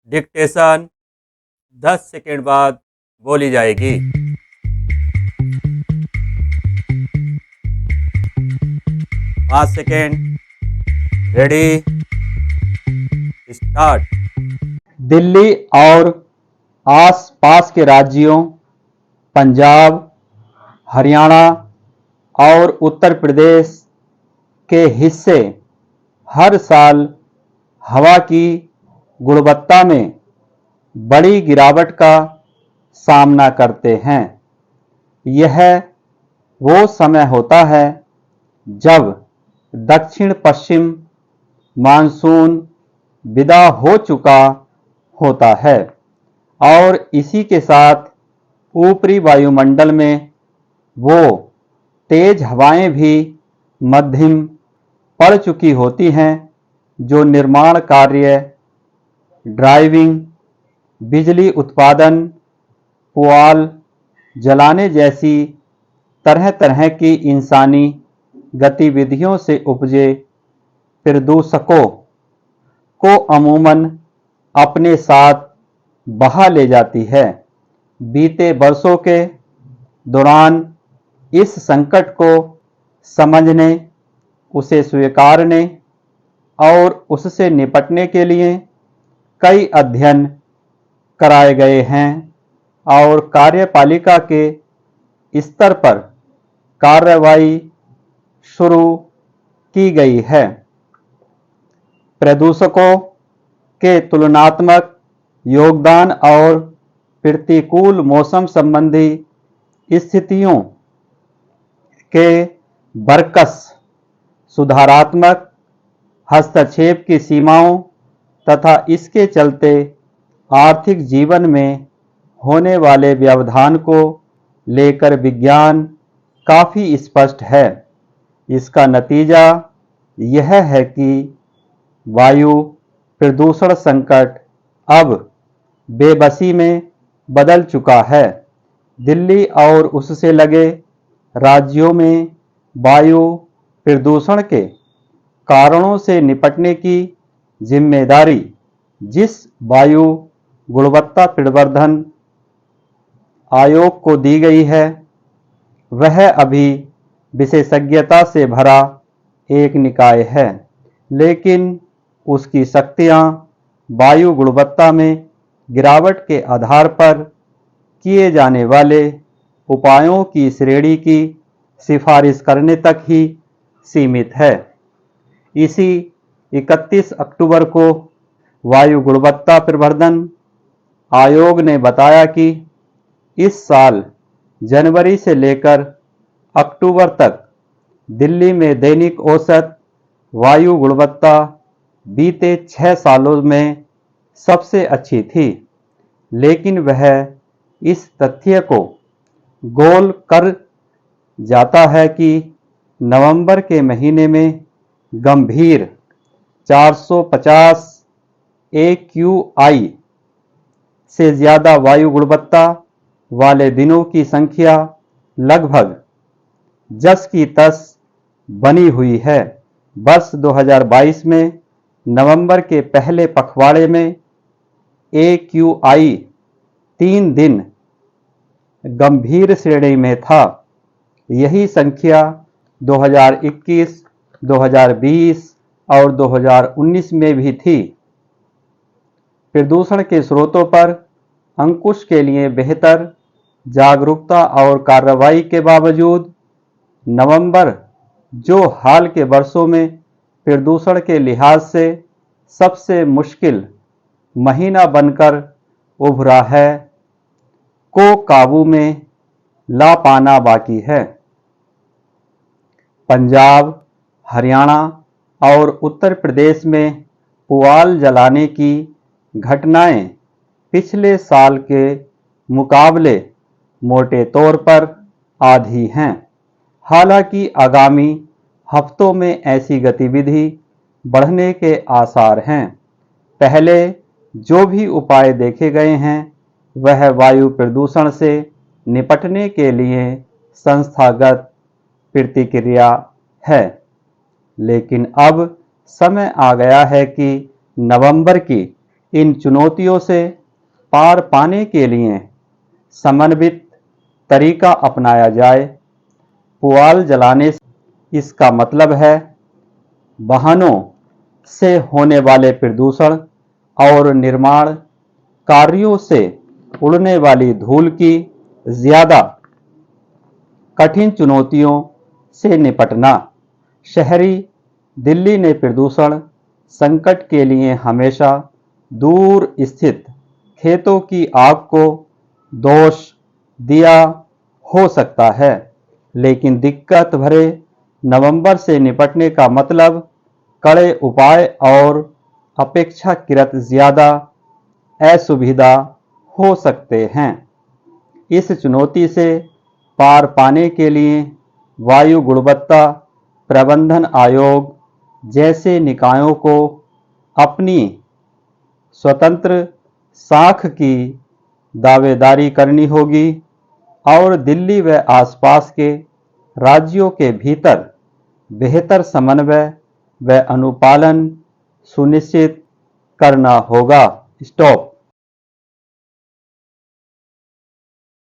Dictation 10 second बाद बोली जाएगी। 5 सेकेंड। Ready, start. दिल्ली और आस-पास के राज्यों पंजाब, हरियाणा और उत्तर प्रदेश के हिस्से हर साल हवा की गुणवत्ता में बड़ी गिरावट का सामना करते हैं। यह वो समय होता है जब दक्षिण पश्चिम मानसून विदा हो चुका होता है और इसी के साथ ऊपरी वायुमंडल में वो तेज हवाएं भी मध्यम पड़ चुकी होती हैं जो निर्माण कार्य, ड्राइविंग, बिजली उत्पादन, पुआल जलाने जैसी तरह तरह की इंसानी गतिविधियों से उपजे प्रदूषकों को अमूमन अपने साथ बहा ले जाती है। बीते वर्षों के दौरान इस संकट को समझने, उसे स्वीकारने और उससे निपटने के लिए कई अध्ययन कराए गए हैं और कार्यपालिका के स्तर पर कार्रवाई शुरू की गई है। प्रदूषकों के तुलनात्मक योगदान और प्रतिकूल मौसम संबंधी स्थितियों के बरकस सुधारात्मक हस्तक्षेप की सीमाओं तथा इसके चलते आर्थिक जीवन में होने वाले व्यवधान को लेकर विज्ञान काफ़ी स्पष्ट है। इसका नतीजा यह है कि वायु प्रदूषण संकट अब बेबसी में बदल चुका है। दिल्ली और उससे लगे राज्यों में वायु प्रदूषण के कारणों से निपटने की जिम्मेदारी जिस वायु गुणवत्ता प्रवर्धन आयोग को दी गई है, वह अभी विशेषज्ञता से भरा एक निकाय है, लेकिन उसकी शक्तियां वायु गुणवत्ता में गिरावट के आधार पर किए जाने वाले उपायों की श्रेणी की सिफारिश करने तक ही सीमित है। इसी 31 अक्टूबर को वायु गुणवत्ता प्रवर्धन आयोग ने बताया कि इस साल जनवरी से लेकर अक्टूबर तक दिल्ली में दैनिक औसत वायु गुणवत्ता बीते 6 सालों में सबसे अच्छी थी, लेकिन वह इस तथ्य को गोल कर जाता है कि नवंबर के महीने में गंभीर 450 AQI से ज़्यादा वायु गुणवत्ता वाले दिनों की संख्या लगभग 10 की 10 बनी हुई है। वर्ष 2022 में नवंबर के पहले पखवाड़े में AQI 3 दिन गंभीर श्रेणी में था। यही संख्या 2021, 2020 और 2019 में भी थी। प्रदूषण के स्रोतों पर अंकुश के लिए बेहतर जागरूकता और कार्रवाई के बावजूद नवंबर, जो हाल के वर्षों में प्रदूषण के लिहाज से सबसे मुश्किल महीना बनकर उभरा है, को काबू में ला पाना बाकी है। पंजाब, हरियाणा और उत्तर प्रदेश में पुआल जलाने की घटनाएं पिछले साल के मुकाबले मोटे तौर पर आधी हैं। हालांकि आगामी हफ्तों में ऐसी गतिविधि बढ़ने के आसार हैं। पहले जो भी उपाय देखे गए हैं वह वायु प्रदूषण से निपटने के लिए संस्थागत प्रतिक्रिया है, लेकिन अब समय आ गया है कि नवंबर की इन चुनौतियों से पार पाने के लिए समन्वित तरीका अपनाया जाए। पुआल जलाने से इसका मतलब है वाहनों से होने वाले प्रदूषण और निर्माण कार्यों से उड़ने वाली धूल की ज्यादा कठिन चुनौतियों से निपटना। शहरी दिल्ली ने प्रदूषण संकट के लिए हमेशा दूर स्थित खेतों की आग को दोष दिया हो सकता है, लेकिन दिक्कत भरे नवंबर से निपटने का मतलब कड़े उपाय और अपेक्षाकृत ज्यादा असुविधा हो सकते हैं। इस चुनौती से पार पाने के लिए वायु गुणवत्ता प्रबंधन आयोग जैसे निकायों को अपनी स्वतंत्र साख की दावेदारी करनी होगी और दिल्ली व आसपास के राज्यों के भीतर बेहतर समन्वय व अनुपालन सुनिश्चित करना होगा। स्टॉप।